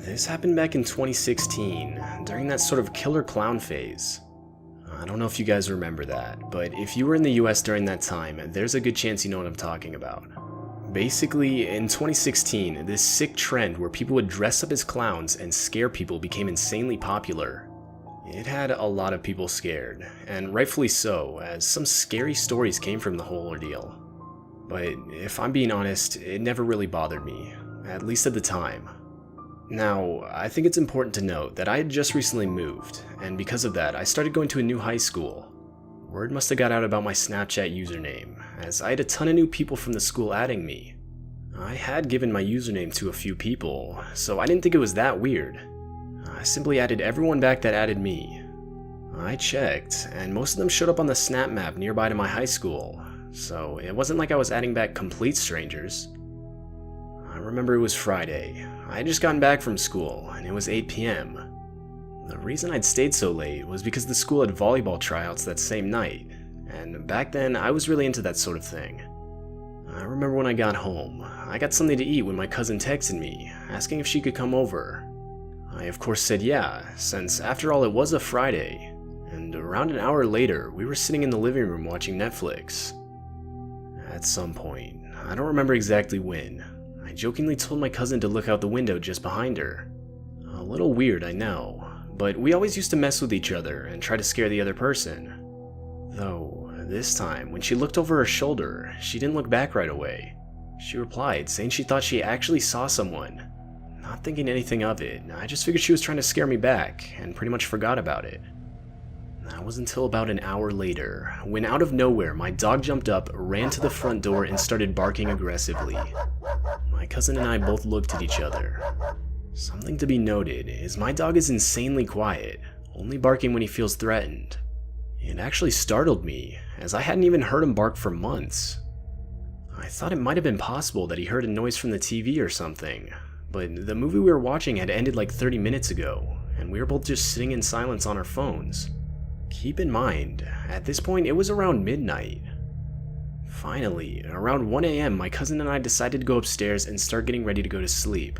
This happened back in 2016, during that sort of killer clown phase. I don't know if you guys remember that, but if you were in the US during that time, there's a good chance you know what I'm talking about. Basically, in 2016, this sick trend where people would dress up as clowns and scare people became insanely popular. It had a lot of people scared, and rightfully so, as some scary stories came from the whole ordeal. But if I'm being honest, it never really bothered me, at least at the time. Now, I think it's important to note that I had just recently moved, and because of that, I started going to a new high school. Word must have got out about my Snapchat username, as I had a ton of new people from the school adding me. I had given my username to a few people, so I didn't think it was that weird. I simply added everyone back that added me. I checked, and most of them showed up on the snap map nearby to my high school, so it wasn't like I was adding back complete strangers. I remember it was Friday. I had just gotten back from school, and it was 8 p.m. The reason I'd stayed so late was because the school had volleyball tryouts that same night, and back then I was really into that sort of thing. I remember when I got home, I got something to eat when my cousin texted me, asking if she could come over. I of course said yeah, since after all it was a Friday, and around an hour later we were sitting in the living room watching Netflix. At some point, I don't remember exactly when, I jokingly told my cousin to look out the window just behind her. A little weird, I know, but we always used to mess with each other and try to scare the other person. Though, this time, when she looked over her shoulder, she didn't look back right away. She replied, saying she thought she actually saw someone. Not thinking anything of it, I just figured she was trying to scare me back, and pretty much forgot about it. That was until about an hour later, when out of nowhere my dog jumped up, ran to the front door, and started barking aggressively. My cousin and I both looked at each other. Something to be noted is my dog is insanely quiet, only barking when he feels threatened. It actually startled me, as I hadn't even heard him bark for months. I thought it might have been possible that he heard a noise from the TV or something, but the movie we were watching had ended like 30 minutes ago, and we were both just sitting in silence on our phones. Keep in mind, at this point it was around midnight. Finally, around 1 a.m. my cousin and I decided to go upstairs and start getting ready to go to sleep.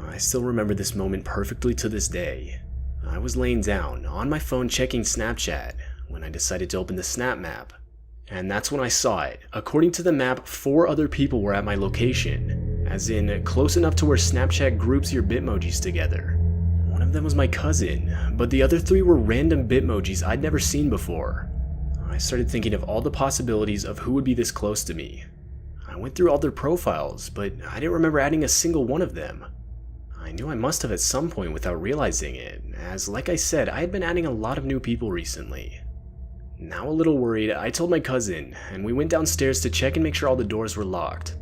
I still remember this moment perfectly to this day. I was laying down, on my phone checking Snapchat, when I decided to open the snap map. And that's when I saw it. According to the map, 4 other people were at my location, as in close enough to where Snapchat groups your Bitmojis together. One of them was my cousin, but the other 3 were random Bitmojis I'd never seen before. I started thinking of all the possibilities of who would be this close to me. I went through all their profiles, but I didn't remember adding a single one of them. I knew I must have at some point without realizing it, as like I said, I had been adding a lot of new people recently. Now a little worried, I told my cousin, and we went downstairs to check and make sure all the doors were locked.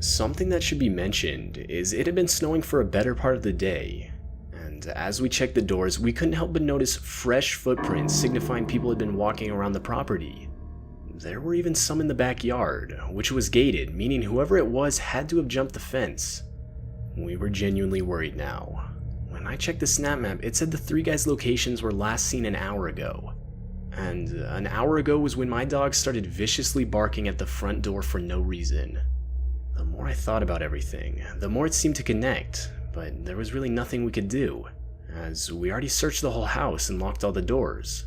Something that should be mentioned is it had been snowing for a better part of the day, and as we checked the doors, we couldn't help but notice fresh footprints signifying people had been walking around the property. There were even some in the backyard, which was gated, meaning whoever it was had to have jumped the fence. We were genuinely worried now. When I checked the snap map, it said the 3 guys' locations were last seen an hour ago. And an hour ago was when my dog started viciously barking at the front door for no reason. The more I thought about everything, the more it seemed to connect, but there was really nothing we could do, as we already searched the whole house and locked all the doors.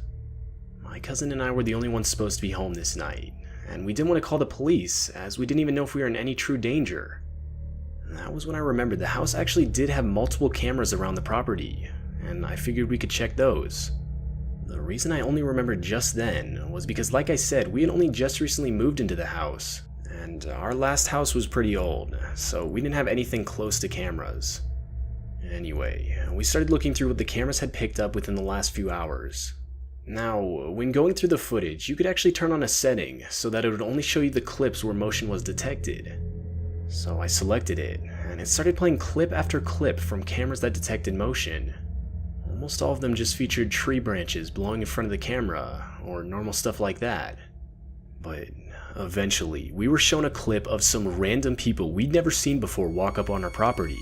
My cousin and I were the only ones supposed to be home this night, and we didn't want to call the police, as we didn't even know if we were in any true danger. That was when I remembered the house actually did have multiple cameras around the property, and I figured we could check those. The reason I only remembered just then was because, like I said, we had only just recently moved into the house, and our last house was pretty old, so we didn't have anything close to cameras. Anyway, we started looking through what the cameras had picked up within the last few hours. Now, when going through the footage, you could actually turn on a setting so that it would only show you the clips where motion was detected. So I selected it, and it started playing clip after clip from cameras that detected motion. Almost all of them just featured tree branches blowing in front of the camera, or normal stuff like that. But eventually, we were shown a clip of some random people we'd never seen before walk up on our property.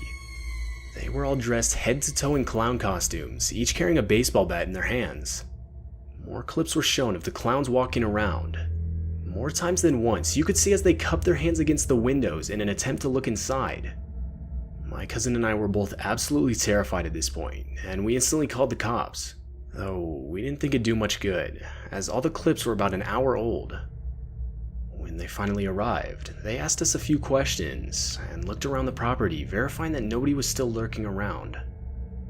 They were all dressed head to toe in clown costumes, each carrying a baseball bat in their hands. More clips were shown of the clowns walking around. More times than once, you could see as they cupped their hands against the windows in an attempt to look inside. My cousin and I were both absolutely terrified at this point, and we instantly called the cops. Though we didn't think it'd do much good, as all the clips were about an hour old. When they finally arrived, they asked us a few questions and looked around the property, verifying that nobody was still lurking around.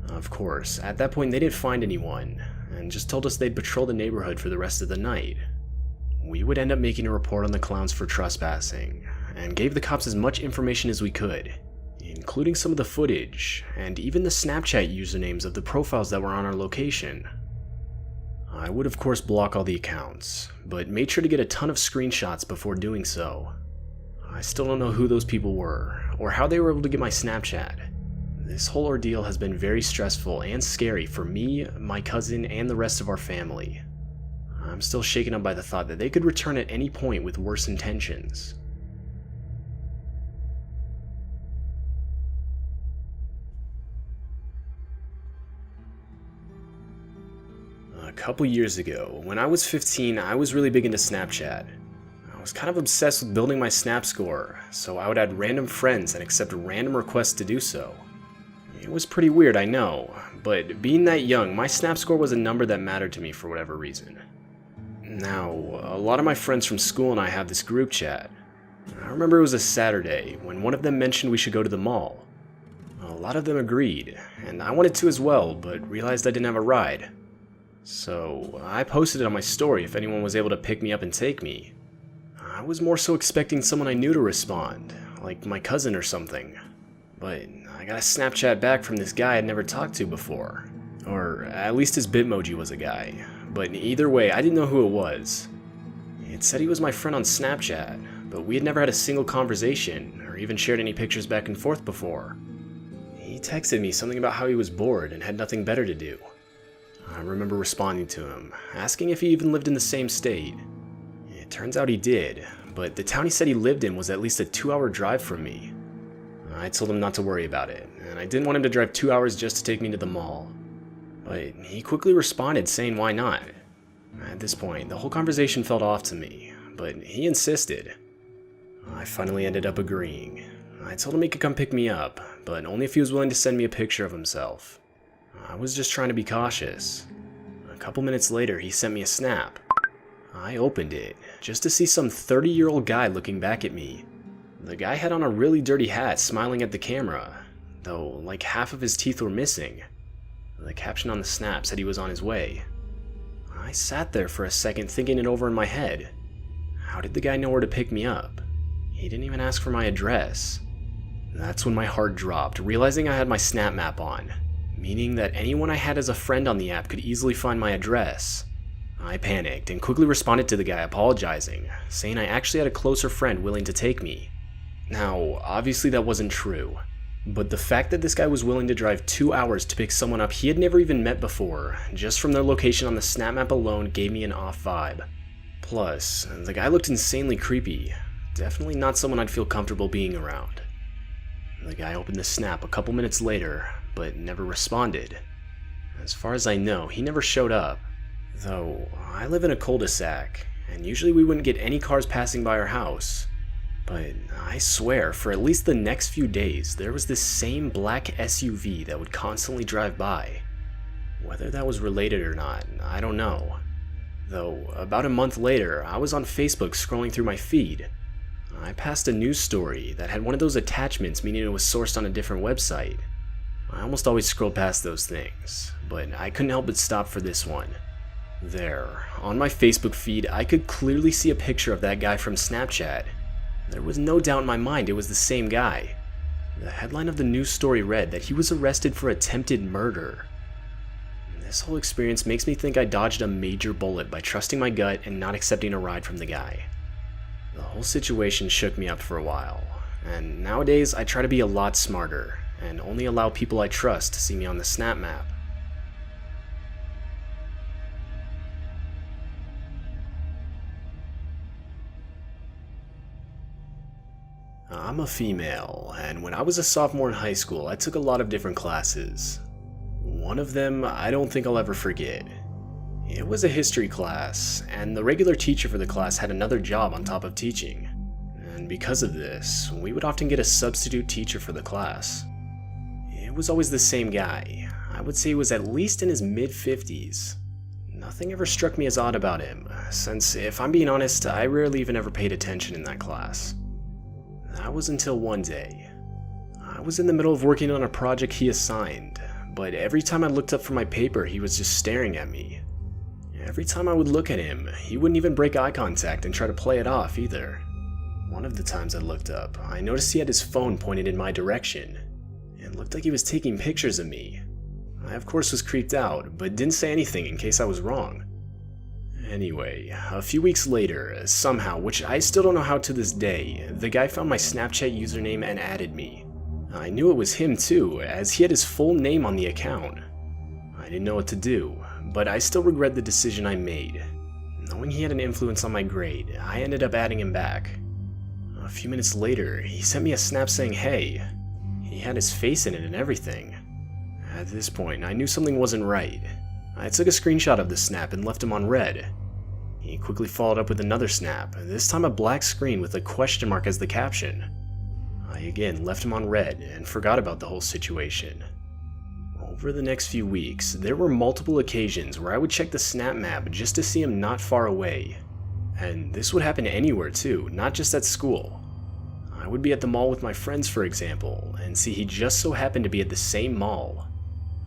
Of course, at that point they didn't find anyone, and just told us they'd patrol the neighborhood for the rest of the night. We would end up making a report on the clowns for trespassing, and gave the cops as much information as we could, including some of the footage, and even the Snapchat usernames of the profiles that were on our location. I would of course block all the accounts, but made sure to get a ton of screenshots before doing so. I still don't know who those people were, or how they were able to get my Snapchat. This whole ordeal has been very stressful and scary for me, my cousin, and the rest of our family. I'm still shaken up by the thought that they could return at any point with worse intentions. A couple years ago, when I was 15, I was really big into Snapchat. I was kind of obsessed with building my Snap score, so I would add random friends and accept random requests to do so. It was pretty weird, I know, but being that young, my Snap score was a number that mattered to me for whatever reason. Now, a lot of my friends from school and I have this group chat. I remember it was a Saturday when one of them mentioned we should go to the mall. A lot of them agreed, and I wanted to as well, but realized I didn't have a ride. So I posted it on my story if anyone was able to pick me up and take me. I was more so expecting someone I knew to respond, like my cousin or something. But I got a Snapchat back from this guy I'd never talked to before. Or at least his Bitmoji was a guy. But either way, I didn't know who it was. It said he was my friend on Snapchat, but we had never had a single conversation, or even shared any pictures back and forth before. He texted me something about how he was bored and had nothing better to do. I remember responding to him, asking if he even lived in the same state. It turns out he did, but the town he said he lived in was at least a 2-hour drive from me. I told him not to worry about it, and I didn't want him to drive 2 hours just to take me to the mall. But he quickly responded saying why not. At this point, the whole conversation felt off to me, but he insisted. I finally ended up agreeing. I told him he could come pick me up, but only if he was willing to send me a picture of himself. I was just trying to be cautious. A couple minutes later, he sent me a snap. I opened it, just to see some 30-year-old guy looking back at me. The guy had on a really dirty hat, smiling at the camera, though like half of his teeth were missing. The caption on the snap said he was on his way. I sat there for a second thinking it over in my head. How did the guy know where to pick me up? He didn't even ask for my address. That's when my heart dropped, realizing I had my Snap map on, meaning that anyone I had as a friend on the app could easily find my address. I panicked and quickly responded to the guy apologizing, saying I actually had a closer friend willing to take me. Now, obviously that wasn't true, but the fact that this guy was willing to drive 2 hours to pick someone up he had never even met before, just from their location on the Snap map alone, gave me an off vibe. Plus, the guy looked insanely creepy, definitely not someone I'd feel comfortable being around. The guy opened the Snap a couple minutes later, but never responded. As far as I know, he never showed up. Though, I live in a cul-de-sac, and usually we wouldn't get any cars passing by our house. But I swear, for at least the next few days, there was this same black SUV that would constantly drive by. Whether that was related or not, I don't know. Though, about a month later, I was on Facebook scrolling through my feed. I passed a news story that had one of those attachments, meaning it was sourced on a different website. I almost always scroll past those things, but I couldn't help but stop for this one. There, on my Facebook feed, I could clearly see a picture of that guy from Snapchat. There was no doubt in my mind it was the same guy. The headline of the news story read that he was arrested for attempted murder. This whole experience makes me think I dodged a major bullet by trusting my gut and not accepting a ride from the guy. The whole situation shook me up for a while, and nowadays I try to be a lot smarter and only allow people I trust to see me on the Snap map. I'm a female, and when I was a sophomore in high school, I took a lot of different classes. One of them I don't think I'll ever forget. It was a history class, and the regular teacher for the class had another job on top of teaching. And because of this, we would often get a substitute teacher for the class. It was always the same guy. I would say he was at least in his mid-50s. Nothing ever struck me as odd about him, since if I'm being honest, I rarely even ever paid attention in that class. That was until one day. I was in the middle of working on a project he assigned, but every time I looked up from my paper, he was just staring at me. Every time I would look at him, he wouldn't even break eye contact and try to play it off either. One of the times I looked up, I noticed he had his phone pointed in my direction. It looked like he was taking pictures of me. I of course was creeped out, but didn't say anything in case I was wrong. Anyway, a few weeks later, somehow, which I still don't know how to this day, the guy found my Snapchat username and added me. I knew it was him too, as he had his full name on the account. I didn't know what to do, but I still regret the decision I made. Knowing he had an influence on my grade, I ended up adding him back. A few minutes later, he sent me a snap saying hey. He had his face in it and everything. At this point, I knew something wasn't right. I took a screenshot of the snap and left him on red. He quickly followed up with another snap, this time a black screen with a question mark as the caption. I again left him on red and forgot about the whole situation. Over the next few weeks, there were multiple occasions where I would check the snap map just to see him not far away. And this would happen anywhere too, not just at school. I would be at the mall with my friends, for example, and see he just so happened to be at the same mall.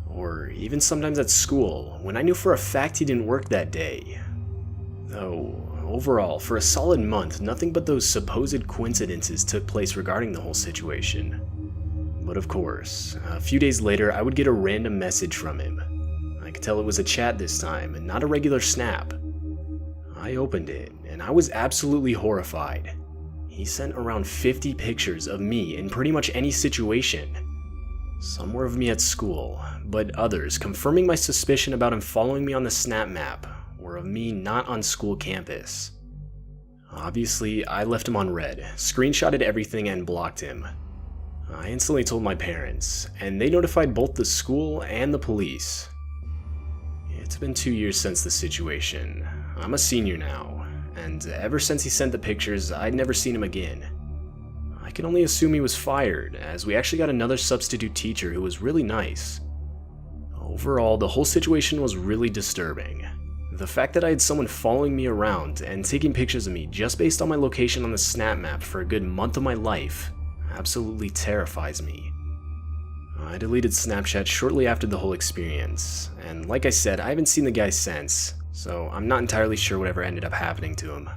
Or even sometimes at school, when I knew for a fact he didn't work that day. Though, overall, for a solid month, nothing but those supposed coincidences took place regarding the whole situation. But of course, a few days later I would get a random message from him. I could tell it was a chat this time, and not a regular snap. I opened it, and I was absolutely horrified. He sent around 50 pictures of me in pretty much any situation. Some were of me at school, but others, confirming my suspicion about him following me on the snap map, were of me not on school campus. Obviously, I left him on red, screenshotted everything, and blocked him. I instantly told my parents, and they notified both the school and the police. It's been 2 years since the situation. I'm a senior now, and ever since he sent the pictures, I'd never seen him again. I can only assume he was fired, as we actually got another substitute teacher who was really nice. Overall, the whole situation was really disturbing. The fact that I had someone following me around and taking pictures of me just based on my location on the snap map for a good month of my life absolutely terrifies me. I deleted Snapchat shortly after the whole experience, and like I said, I haven't seen the guy since, so I'm not entirely sure whatever ended up happening to him.